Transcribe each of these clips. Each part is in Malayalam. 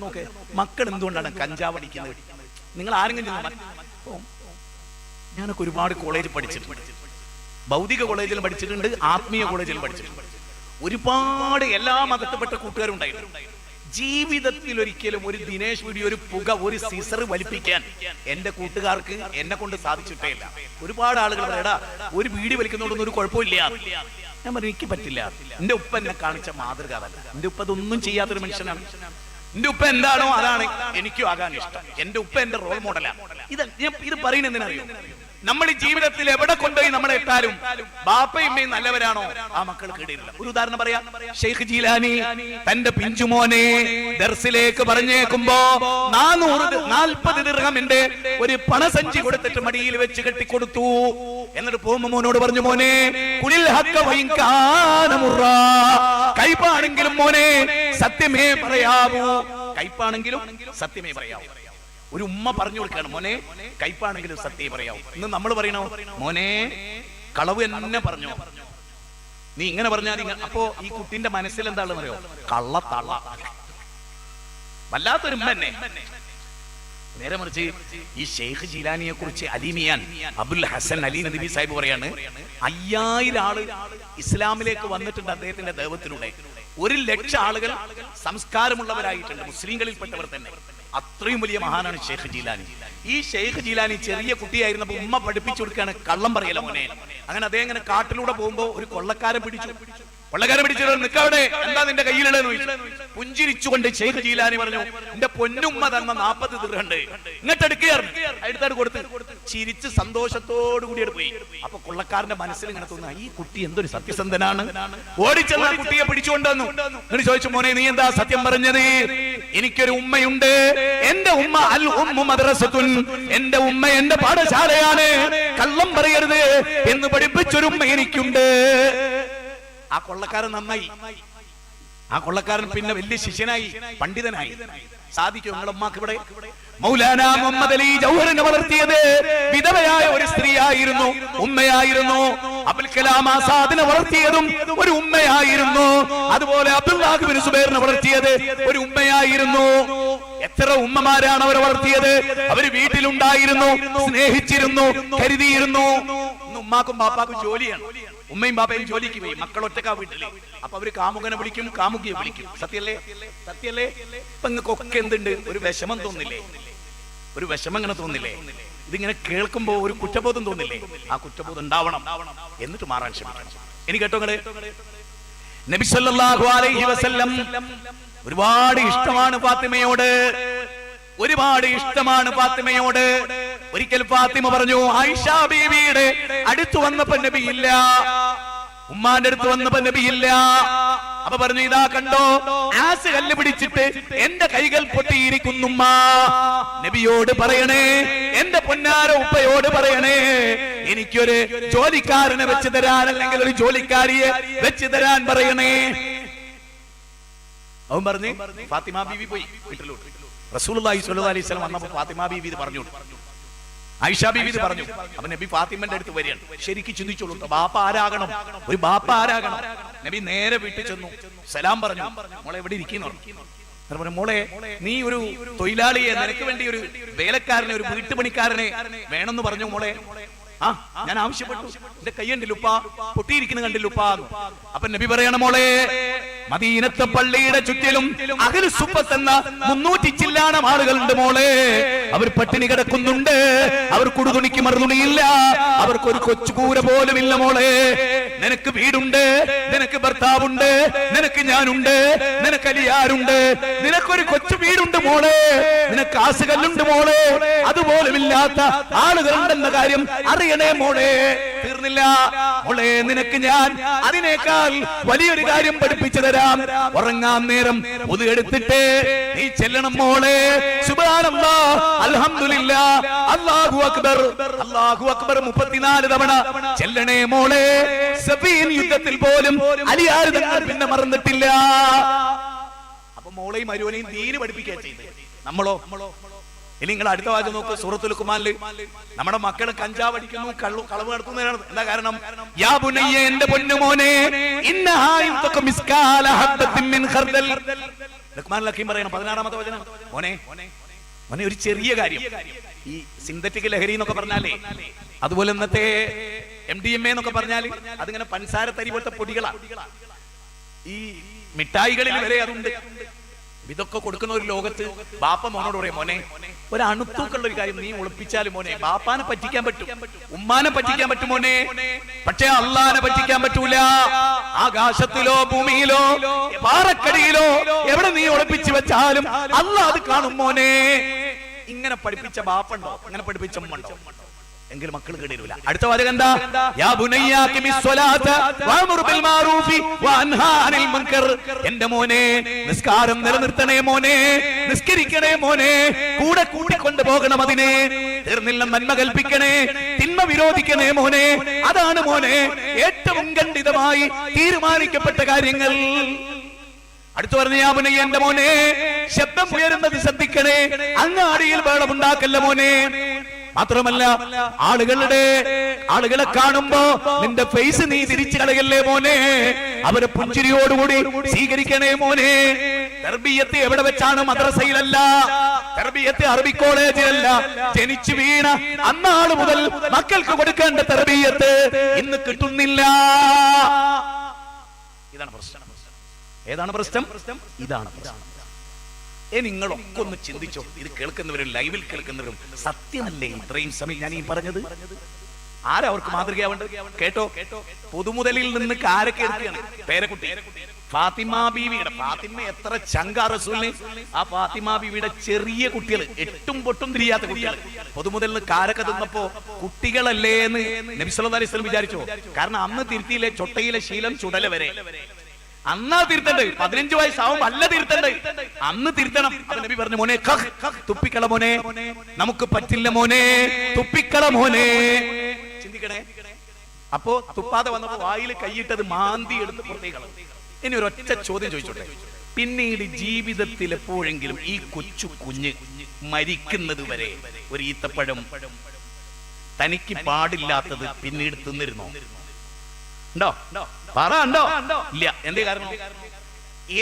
നോക്കേ, മക്കൾ എന്തുകൊണ്ടാണ് കഞ്ചാവ് അടിക്കുന്നത്? നിങ്ങൾ ആരെങ്കിലും ഞാനൊക്കെ ഒരുപാട് കോളേജിൽ പഠിച്ചിട്ടുണ്ട്, ഭൗതിക കോളേജിൽ പഠിച്ചിട്ടുണ്ട്, ആത്മീയ കോളേജിൽ പഠിച്ചിട്ടുണ്ട്. ഒരുപാട് എല്ലാ മതത്തിൽപ്പെട്ട കൂട്ടുകാരുണ്ടായിരുന്നു. ജീവിതത്തിൽ ഒരിക്കലും ഒരു ദിനേശ് വീഡിയോ, ഒരു പുക, ഒരു സീസർ വലിപ്പിക്കാൻ എന്റെ കൂട്ടുകാർക്ക് എന്നെ കൊണ്ട് സാധിച്ചിട്ടേ ഇല്ല. ഒരുപാട് ആളുകൾ പറയടാ ഒരു വീഡിയോ വലിക്കുന്നതുകൊണ്ടൊന്നും ഒരു കുഴപ്പമില്ല. ഞാൻ പറഞ്ഞു എനിക്ക് പറ്റില്ല. എന്റെ ഉപ്പ എന്നെ കാണിച്ച മാതൃക അതല്ല. എന്റെ ഉപ്പ അതൊന്നും ചെയ്യാത്തൊരു മനുഷ്യനാണ്. എന്റെ ഉപ്പ എന്താണോ അതാണ് എനിക്കും ആകാൻ ഇഷ്ടം. എന്റെ ഉപ്പ എന്റെ റോൾ മോഡലാണ്. ഇത് പറയുന്നത് എന്തിനറിയോ? നമ്മൾ ഈ ജീവിതത്തിൽ എവിടെ കൊണ്ടുപോയി നമ്മളെ ഇട്ടാലും ബാപ്പയും നല്ലവരാണോ ആ മക്കൾക്ക് ഇടയില്ല. ഒരു ഉദാഹരണം പറയാം. ഷെയ്ഖ് ജീലാനി തന്റെ പിഞ്ചുമോനെ ദർസിലേക്ക് പറഞ്ഞേക്കുമ്പോ 440 ദിർഹമിന്റെ ഒരു പണസഞ്ചി കൊടുത്തിട്ട് മടിയിൽ വെച്ച് കെട്ടിക്കൊടുത്തു. എന്നിട്ട് പോകുമ്പോ മോനോട് പറഞ്ഞു, മോനെ കുലിൽ ഹഖ വഇൻ കാന മുറാ, കൈപ്പാണെങ്കിലും മോനെ സത്യമേ പറയാവൂ, കൈപ്പാണെങ്കിലും സത്യമേ പറയാവൂ. ഒരു ഉമ്മ പറഞ്ഞു കൊടുക്കുകയാണ്, മോനെ കൈപ്പാണെങ്കിലും സത്യം പറയാവൂ. ഇന്ന് നമ്മൾ പറയണോ, മോനെ കളവ് എന്നെ പറഞ്ഞോ, നീ ഇങ്ങനെ പറഞ്ഞാൽ. അപ്പോ ഈ കുട്ടിന്റെ മനസ്സിൽ എന്താണെന്ന് അറിയോ? കള്ളത്തള്ള. വല്ലാത്തൊരു ഉമ്മ തന്നെ. നേരെ മറിച്ച് ഈ ഷെയ്ഖ് ജീലാനിയെ കുറിച്ച് അലിമിയാൻ അബുൽ ഹസൻ അലി നദവി സാഹിബ് പറയാണ്, 5000 ആള് ഇസ്ലാമിലേക്ക് വന്നിട്ടുണ്ട് അദ്ദേഹത്തിന്റെ ദൈവത്തിലൂടെ. 1,00,000 ആളുകൾ സംസ്കാരമുള്ളവരായിട്ടുണ്ട്, മുസ്ലിങ്ങളിൽപ്പെട്ടവർ തന്നെ. അത്രയും വലിയ മഹാനാണ് ഷെയ്ഖ് ജീലാനി. ഈ ഷെയ്ഖ് ജീലാനി ചെറിയ കുട്ടിയായിരുന്നപ്പോ ഉമ്മ പഠിപ്പിച്ചു കൊടുക്കുകയാണ് കള്ളം പറയല മോനെ. അങ്ങനെ അദ്ദേഹം ഇങ്ങനെ കാട്ടിലൂടെ പോകുമ്പോ ഒരു കൊള്ളക്കാരൻ പിടിച്ചു. നിക്കവിടെ, എന്താ നിന്റെ കയ്യിലുള്ളതെന്ന് ചോദിച്ചു. പുഞ്ചിരിച്ചുകൊണ്ട് ഷെയ്ഖ് ജീലാനി പറഞ്ഞു, എന്റെ പൊന്നുമ്മ തന്ന 40 ദിർഹമുണ്ട്, ഇങ്ങോട്ട് എടുക്കുകയായിരുന്നു. അടുത്തോട് കൊടുത്ത് ചിരിച്ച് സന്തോഷത്തോടു കൂടി പോയി. അപ്പൊ കൊള്ളക്കാരന്റെ മനസ്സിൽ ഇങ്ങനെ തോന്നുക, ഈ കുട്ടി എന്തൊരു സത്യസന്ധനാണ്. ഓടിച്ചെന്ന കുട്ടിയെ പിടിച്ചുകൊണ്ടുവന്നു. എന്നിട്ട് ചോദിച്ചു, മോനെ നീ എന്താ സത്യം പറഞ്ഞത്? എനിക്കൊരു ഉമ്മയുണ്ട്, എന്റെ ഉമ്മ അൽ ഉമ്മു മദ്റസത്തുൻ, എന്റെ ഉമ്മ എന്റെ പാഠശാലയാണ്, കള്ളം പറയരുത് എന്ന് പഠിപ്പിച്ചൊരു ഉമ്മ എനിക്കുണ്ട്. ആ കൊള്ളക്കാരൻ നന്നായി. ആ കൊള്ളക്കാരൻ പിന്നെ വലിയ ശിഷ്യനായി, പണ്ഡിതനായി. സാധിക്കും നിങ്ങളുടെ ഉമ്മാക്ക് ഇവിടെ? മൗലാന മുഹമ്മദ് അലി ജൗഹറിനെ വളർത്തിയത് വിധവയായ ഒരു സ്ത്രീയായിരുന്നു, ഉമ്മയായിരുന്നു. അബുൽ കലാം ആസാദിനെ വളർത്തിയതും ഒരു ഉമ്മയായിരുന്നു. അതുപോലെ അബ്ദുല്ലാഹ് ബിൻ സുബൈറിനെ വളർത്തിയത് ഒരു ഉമ്മയായിരുന്നു. എത്ര ഉമ്മമാരാണ് അവരെ വളർത്തിയത്? അവര് വീട്ടിലുണ്ടായിരുന്നു, സ്നേഹിച്ചിരുന്നു, കരുതിയിരുന്നു. ഉമ്മാക്കും ബാപ്പാക്കും ജോലിയാണ്. ഉമ്മയും ബാപ്പയും ജോലിക്ക് പോയി, മക്കൾ ഒറ്റക്കാ വീട്ടില്. അപ്പൊ അവര് കാമുകനെ വിളിക്കും, കാമുകിയെ വിളിക്കും. സത്യല്ലേ? സത്യല്ലേ? ഇപ്പൊ നിങ്ങൾക്കൊക്കെ എന്തുണ്ട്? ഒരു വിഷമം തോന്നില്ലേ? ഒരു വിഷമം ഇങ്ങനെ തോന്നില്ലേ? ഇതിങ്ങനെ കേൾക്കുമ്പോ ഒരു കുറ്റബോധം തോന്നില്ലേ? ആ കുറ്റബോധം ഉണ്ടാവണം, എന്നിട്ട് മാറാൻ ശ്രമിക്കണം. ഇനി കേട്ടോ നിങ്ങള്, നബി സല്ലല്ലാഹു അലൈഹി വസല്ലം ഒരുപാട് ഇഷ്ടമാണ് ഫാത്തിമയോട്, ഒരുപാട് ഇഷ്ടമാണ് ഫാത്തിമയോട്. ഒരിക്കൽ ഫാത്തിമ പറഞ്ഞു, ആയിഷ ബീവിയുടെ അടുത്ത് വന്നപ്പോ നബിയില്ല, ഉമ്മാന്റെ അടുത്ത് വന്നപ്പോ നബിയില്ല. അപ്പൊ പറഞ്ഞു, ഇതാ കണ്ടോ, ആസ് കല്ല് പിടിച്ചിട്ട് എന്റെ കൈകൾ പൊട്ടിയിരിക്കുന്നുമ്മ. നബിയോട് പറയണേ, എന്റെ പൊന്നാര ഉപ്പയോട് പറയണേ, എനിക്കൊരു ജോലിക്കാരനെ വെച്ച് തരാൻ, അല്ലെങ്കിൽ ഒരു ജോലിക്കാരിയെ വെച്ച് തരാൻ പറയണേ. അവൻ പറഞ്ഞു, ഫാത്തിമ ബീവി പോയി വീട്ടിലോട്ട്. റസൂലുള്ളാഹി സ്വല്ലല്ലാഹു അലൈഹി വസല്ലം വന്നപ്പോൾ ഫാത്തിമ ബീവി ഇത് പറഞ്ഞു, ആയിഷ ബീവി ഇത് പറഞ്ഞു. അപ്പൊ നബി ഫാത്തിമന്റെ അടുത്ത് വരികയാണ്. ശരിക്കും ചിന്തിച്ചോളൂ, ബാപ്പ ആരാകണം? ഒരു ബാപ്പ ആരാകണം? നബി നേരെ വീട്ടിൽ ചെന്നു, സലാം പറഞ്ഞു. മോളെ എവിടെ ഇരിക്കുന്നു? മോളെ, നീ ഒരു തൊഴിലാളിയെ, നിനക്ക് വേണ്ടി ഒരു വേലക്കാരനെ, ഒരു വീട്ടുപണിക്കാരനെ വേണമെന്ന് പറഞ്ഞു. മോളെ, ആ ഞാൻ ആവശ്യപ്പെട്ടു, എന്റെ കൈ കണ്ടില്ലുപ്പ, പൊട്ടിയിരിക്കുന്ന കണ്ടില്ലുപ്പ. അപ്പൊ നബി പറയണ, മോളെ, മദീനത്തെ പള്ളിയുടെ ചുറ്റിലും അഹ്ലു സുഫത്ത് എന്ന 300 ചില്ലാനം ആളുകളുണ്ട് മോളെ. അവർ പട്ടിണി കിടക്കുന്നുണ്ട്, അവർ കുടുതുണിക്ക് മറുതുണിയില്ല, അവർക്കൊരു കൊച്ചുകൂര പോലും ഇല്ല മോളെ. നിനക്ക് വീടുണ്ട്, നിനക്ക് ഭർത്താവുണ്ട്, നിനക്ക് ഞാനുണ്ട്, നിനക്ക് അലിയാരുണ്ട്, നിനക്കൊരു കൊച്ചു വീടുണ്ട് മോളെ, നിനക്ക് ആസുകല്ലുണ്ട് മോളെ. അതുപോലും ഇല്ലാത്ത ആളുകളുണ്ടെന്ന കാര്യം അറിയണേ മോളെ. തീർന്നില്ല മോളെ, നിനക്ക് ഞാൻ അതിനേക്കാൾ വലിയൊരു കാര്യം പഠിപ്പിച്ചു തരാം. ഉറങ്ങാൻ നേരം ഒതുകെടുത്തിട്ട് നീ ചെല്ലണം മോളെ, സുബ്ഹാനല്ലാഹ്, അൽഹംദുലില്ലാഹ്, അല്ലാഹു അക്ബർ, അല്ലാഹു അക്ബർ 34 തവണ ചെല്ലണേ മോളെ. സഫീൻ യുദ്ധത്തിൽ പോലും അലിയാർ തങ്ങൾ പിന്നെ മറന്നിട്ടില്ല. അപ്പൊ മോളെയും മരുവനെയും ദീന് പഠിപ്പിക്കുക ചെയ്തത്. നമ്മളോ? ഇനി നിങ്ങൾ അടുത്ത വാചകം നോക്ക്, സൂറത്തുൽ ലുഖ്മാനിൽ നമ്മുടെ മക്കള് കഞ്ചാവ് അടിക്കുന്നു, കളവ് നടത്തുന്നതാണ്. എന്താ കാരണം? യാ ബുനയ്യ, എന്റെ പൊന്നുമോനെ, ഇന്നഹാ ഇൻതക മിസ്കാല ഹബ്ബത്തിൻ മിൻ ഖർദൽ, ലുഖ്മാനുൽ ഹക്കീം പറയണം 16-ാമത്തെ വചനം, മോനെ മോനെ ഒരു ചെറിയ കാര്യം, ഈ സിന്തറ്റിക് ലഹരി എന്നൊക്കെ പറഞ്ഞാലേ, അതുപോലെ ഇന്നത്തെ MDMA എന്നൊക്കെ പറഞ്ഞാൽ അതിങ്ങനെ പഞ്ചസാര തരി പോലത്തെ പൊടികളാണ്. ഈ മിഠായികളിൽ വരെ അതുണ്ട്. ഇതൊക്കെ കൊടുക്കുന്ന ഒരു ലോകത്ത് ബാപ്പ മോനോട് പറയും, മോനെ ഒരു അണുത്തൂക്കുള്ള ഒരു കാര്യം നീ ഒളിപ്പിച്ചാലും മോനെ ബാപ്പാനെ പറ്റിക്കാൻ പറ്റും, ഉമ്മാനെ പറ്റിക്കാൻ പറ്റും മോനെ, പക്ഷേ അള്ളാനെ പറ്റിക്കാൻ പറ്റൂല. ആകാശത്തിലോ ഭൂമിയിലോ പാറക്കടിയിലോ എവിടെ നീ ഒളിപ്പിച്ചു വെച്ചാലും അള്ളാഹ് അത് കാണും മോനെ. ഇങ്ങനെ പഠിപ്പിച്ച ബാപ്പുണ്ടോ? ഇങ്ങനെ പഠിപ്പിച്ച ഉമ്മണ്ടോ? എങ്കിൽ മക്കൾ കേടിരൂല. അടുത്ത വാചകം എന്താ? യാ ബുനയ്യ ഖിമിസ് സ്വലാത വഅ്മുർ ബിൽ മഅറൂഫി വഅൻഹാ അനിൽ മുൻകർ. എന്റെ മോനെ നിസ്കാരം നിലനിർത്തണേ മോനെ, നിസ്കരിക്കണേ മോനെ, കൂടെ കൂട്ടിക്കൊണ്ട് പോകണം അതിനെ, തീർന്നില്ല നന്മ കൽപ്പിക്കണേ, തിന്മ വിരോധിക്കണേ മോനെ. അതാണ് മോനെ ഏറ്റവും ഖണ്ഡിതമായി തീരുമാനിക്കപ്പെട്ട കാര്യങ്ങൾ. അടുത്തു പറഞ്ഞ യാ ബുനയ്യ എന്റെ മോനെ ശബ്ദം ഉയരുന്നത് ശ്രദ്ധിക്കണേ, അങ്ങാടിയിൽ ബഹളമുണ്ടാക്കല്ല മോനെ. മാത്രമല്ല ആളുകളെ കാണുമ്പോ നിന്റെ ഫേസ് നീ തിരിച്ചു കളയല്ലേ മോനെ, അവരെ പുഞ്ചിരിയോടുകൂടി സ്വീകരിക്കണേ മോനെ. തർബിയത്ത് എവിടെ വെച്ചാണ്? മദ്രസയിലല്ല, തർബിയത്ത് അറബി കോളേജിലല്ല. ജനിച്ചു വീണ അന്നാള് മുതൽ മക്കൾക്ക് കൊടുക്കേണ്ട തർബിയത്ത് ഇന്ന് കിട്ടുന്നില്ല. ഇതാണ് പ്രശ്നം. ഏതാണ് പ്രശ്നം? ഇതാണ് പ്രശ്നം. നിങ്ങളൊക്കെ ഒന്ന് ചിന്തിച്ചോ, ഇത് കേൾക്കുന്നവരും ലൈവിൽ കേൾക്കുന്നവരും, സത്യമല്ലേ ഇത്രയും സമയം ഞാൻ ഈ പറഞ്ഞത്? ആരാ അവർക്ക് മാതൃകയാവേണ്ടത്? കേട്ടോ, പൊതുമുതലിൽ നിന്ന് ആരൊക്കെ എടുക്കുകയാണ്? പേരക്കുട്ടി ഫാത്തിമ ബീവിയുടെ, ഫാത്തിമ എത്ര ചങ്കാ റസൂലിന്. ആ ഫാത്തിമ ബീവിയുടെ ചെറിയ കുട്ടികൾ, എട്ടും പൊട്ടും തിരിയാത്ത കുട്ടികൾ പൊതുമുതലിൽ നിന്ന് കാരൊക്കെ തിന്നപ്പോ കുട്ടികളല്ലേ എന്ന് നബി സല്ലല്ലാഹു അലൈഹി വസല്ലം വിചാരിച്ചോ? കാരണം അന്ന് തിരുത്തിയിലെ ചൊട്ടയിലെ ശീലം ചുടല വരെ. അന്നാ തിരുത്തണ്ട്, 15 വയസ്സാവും അല്ല തിരുത്തണ്ട്, അന്ന് തിരുത്തണം. അത് നബി പറഞ്ഞു, മോനെ തുപ്പിക്കള മോനെ, നമുക്ക് പറ്റില്ല മോനെ, തുപ്പിക്കള മോനെ. ചിന്തിക്കണേ. അപ്പോ തുപ്പാതെ വന്നപ്പോ വായിൽ കൈയിട്ടത് മാന്തി എടുത്ത് പുറത്തേക്ക്. ഇനി ഒരൊറ്റ ചോദ്യം ചോദിച്ചോട്ടെ, പിന്നീട് ജീവിതത്തിൽ എപ്പോഴെങ്കിലും ഈ കൊച്ചു കുഞ്ഞ് മരിക്കുന്നത് വരെ ഒരു ഈത്തപ്പഴം തനിക്ക് പാടില്ലാത്തത് പിന്നീട് തിന്നിരുന്നോ? ഉണ്ടോ? ഇല്ല. എന്തേ കാരണം?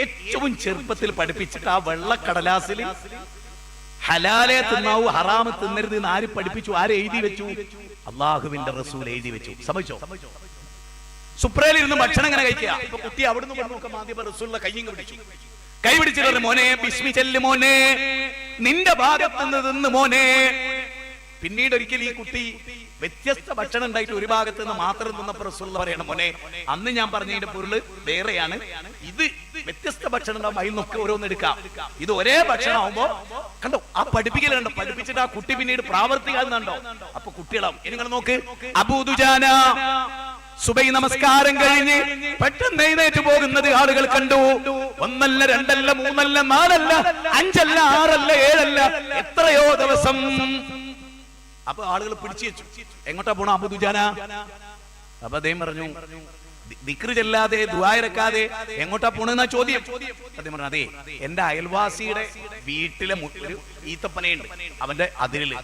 ഏറ്റവും ചെറുപ്പത്തിൽ പഠിപ്പിച്ചിട്ട് ആ വെള്ളക്കടലാസിൽ ഹലാലെ തിന്നാവൂ ഹറാമ് തിന്നരുത് എന്ന് ആര് പഠിപ്പിച്ചു? ആര് എഴുതി വെച്ചു? അള്ളാഹുവിന്റെ റസൂൽ എഴുതി വെച്ചു. സമ്മതിച്ചോ? സുപ്രയിലിരുന്ന് ഭക്ഷണം ഇങ്ങനെ കഴിക്കുക. ഇപ്പൊ കുട്ടി അവിടുന്ന് പറഞ്ഞൊക്കെ മാധ്യമ റസൂലിന്റെ കൈ പിടിച്ചു. കൈ പിടിച്ചിട്ട് മോനെ ബിസ്മി ചെല്ല് മോനെ, നിന്റെ ഭാഗത്ത് നിന്ന് തിന്ന് മോനെ. പിന്നീട് ഒരിക്കൽ ഈ കുട്ടി വ്യത്യസ്ത ഭക്ഷണം ഉണ്ടായിട്ട് ഒരു ഭാഗത്ത് നിന്ന് മാത്രം തിന്നപ്പോൾ റസൂൽ പറയണം, മോനെ അന്ന് ഞാൻ പറഞ്ഞതിന്റെ പൊരുള് വേറെയാണ്, ഇത് വ്യത്യസ്ത ഭക്ഷണം ഉണ്ടാവുമ്പോൾ അതിൽ നിന്നൊക്കെ ഓരോന്നെടുക്കാം, ഇത് ഒരേ ഭക്ഷണം ആവുമ്പോ കണ്ടോ ആ പഠിപ്പിക്കലുണ്ടോ? പഠിപ്പിച്ചിട്ട് ആ കുട്ടി പിന്നീട് പ്രാവർത്തികാന്നുണ്ടോ? അപ്പൊ കുട്ടികളാവും. ഇനി നിങ്ങൾ നോക്ക്, അബൂ ദുജാന സുബൈ നമസ്കാരം കഴിഞ്ഞ് പെട്ടെന്ന് എഴുന്നേറ്റ് പോകുന്നത് ആളുകൾ കണ്ടു. 1 അല്ല 2 അല്ല 3 അല്ല 4 അല്ല 5 അല്ല 6 അല്ല 7 അല്ല എത്രയോ ദിവസം. അപ്പൊ ആളുകൾ പിടിച്ചു വെച്ചു. എങ്ങോട്ടാ പോണോ അബൂ ദുജാന? അപ്പൊ അദ്ദേഹം പറഞ്ഞു, ദിക്ർ ചെല്ലാതെ ദുആ ഇറക്കാതെ എങ്ങോട്ടാ പോണെന്നാ ചോദ്യം. അദ്ദേഹം പറഞ്ഞു, അതെ എന്റെ അയൽവാസിയുടെ വീട്ടിലെ ഒരു ഈത്തപ്പനയുണ്ട്, അവന്റെ അതിരില്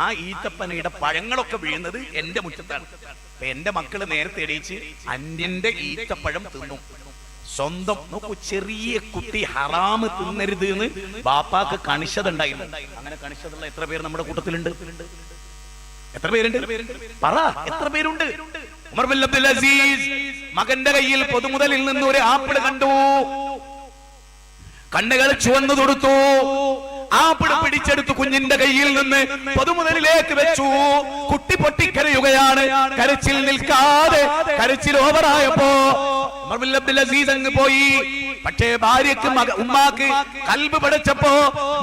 ആ ഈത്തപ്പനയുടെ പഴങ്ങളൊക്കെ വീഴുന്നത് എന്റെ മുറ്റത്താണ്. അപ്പൊ എന്റെ മക്കള് നേരത്തെ എണീച്ച് അന്യന്റെ ഈത്തപ്പഴം തിന്നു. സ്വന്തം നോക്കൂ, ചെറിയ കുട്ടി ഹറാമ് തിന്നരുത് എന്ന് ബാപ്പാക്ക് കണിശത ഉണ്ടായിരുന്നു. അങ്ങനെ കണിശതുള്ള എത്ര പേര് നമ്മുടെ കൂട്ടത്തിലുണ്ട്? എത്ര പേരുണ്ട്? പറ, എത്ര പേരുണ്ട്? ഉമർ ബിൻ അബ്ദുൽ അസീസ് മകന്റെ കയ്യിൽ പൊതുമുതലിൽ നിന്ന് ഒരു ആപ്പിൾ കണ്ടു, കണ്ണുകൾ ചുവന്നു തൊടുത്തു, ആപ്പിൾ പിടിച്ചെടുത്തു കുഞ്ഞിന്റെ കയ്യിൽ നിന്ന് പൊതുമുതലിലേക്ക് വെച്ചു. കുട്ടി പൊട്ടിക്കരയുകയാണ്. കരച്ചിൽ നിൽക്കാതെ, കരച്ചിൽ ഓവറായപ്പോ ഉമർ ബിൻ അബ്ദുൽ അസീസ് അങ്ങ് പോയി. പക്ഷേ ഭാര്യക്ക് ഉമ്മാക്ക് കൽബ് പടച്ചപ്പോ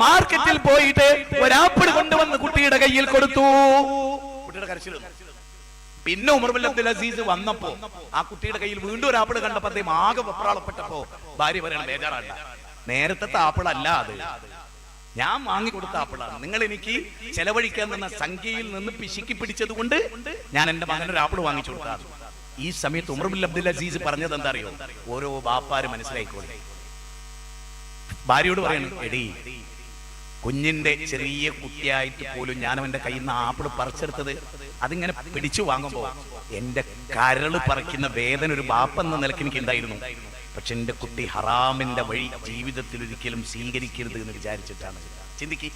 മാർക്കറ്റിൽ പോയിട്ട് ഒരാപ്പിൾ കൊണ്ടുവന്ന് കുട്ടിയുടെ കയ്യിൽ കൊടുത്തു. കുട്ടിയുടെ കരച്ചിൽ. പിന്നെ ഉമർ ബിൻ അബ്ദുൽ അസീസ് വന്നപ്പോ ആ കുട്ടിയുടെ കയ്യിൽ വീണ്ടും ഒരു ആപ്പിൾ കണ്ടപ്പോ അദ്ദേഹം ആകെ വെപ്രാളപ്പെട്ടപ്പോ ഭാര്യ പറയണം, ബേജാറല്ല, നേരത്തെ ആപ്പിൾ അല്ല, അത് ഞാൻ വാങ്ങിക്കൊടുത്ത ആപ്പിളാണ്. നിങ്ങൾ എനിക്ക് ചെലവഴിക്കാൻ തന്ന സംഖ്യയിൽ നിന്ന് പിശുക്കി പിടിച്ചത് കൊണ്ട് ഞാൻ എന്റെ മകനൊരു ആപ്പിൾ വാങ്ങിച്ചു കൊടുത്താണ്. ഈ സമയത്ത് ഉമർ ബിൻ അബ്ദുൽ അസീസ് പറഞ്ഞത് എന്താ അറിയോ? ഓരോ ബാപ്പാരും മനസ്സിലായിക്കോളെ. ഭാര്യയോട് പറയണം, എടി കുഞ്ഞിന്റെ ചെറിയ കുട്ടിയായിട്ട് പോലും ഞാൻ അവന്റെ കയ്യിൽ നിന്ന് ആപ്പിൾ പറിച്ചെടുത്തത് അതിങ്ങനെ പിടിച്ചു വാങ്ങുമ്പോ എന്റെ കരള് പറിക്കുന്ന വേദന ഒരു ബാപ്പ എന്ന നിലയ്ക്ക് എനിക്ക് ഉണ്ടായിരുന്നു. പക്ഷെ എൻ്റെ കുട്ടി ഹറാമിൻ്റെ വഴി ജീവിതത്തിൽ ഒരിക്കലും സ്വീകരിക്കരുത് എന്ന് വിചാരിച്ചിട്ടാണ്. ചിന്തിക്ക്.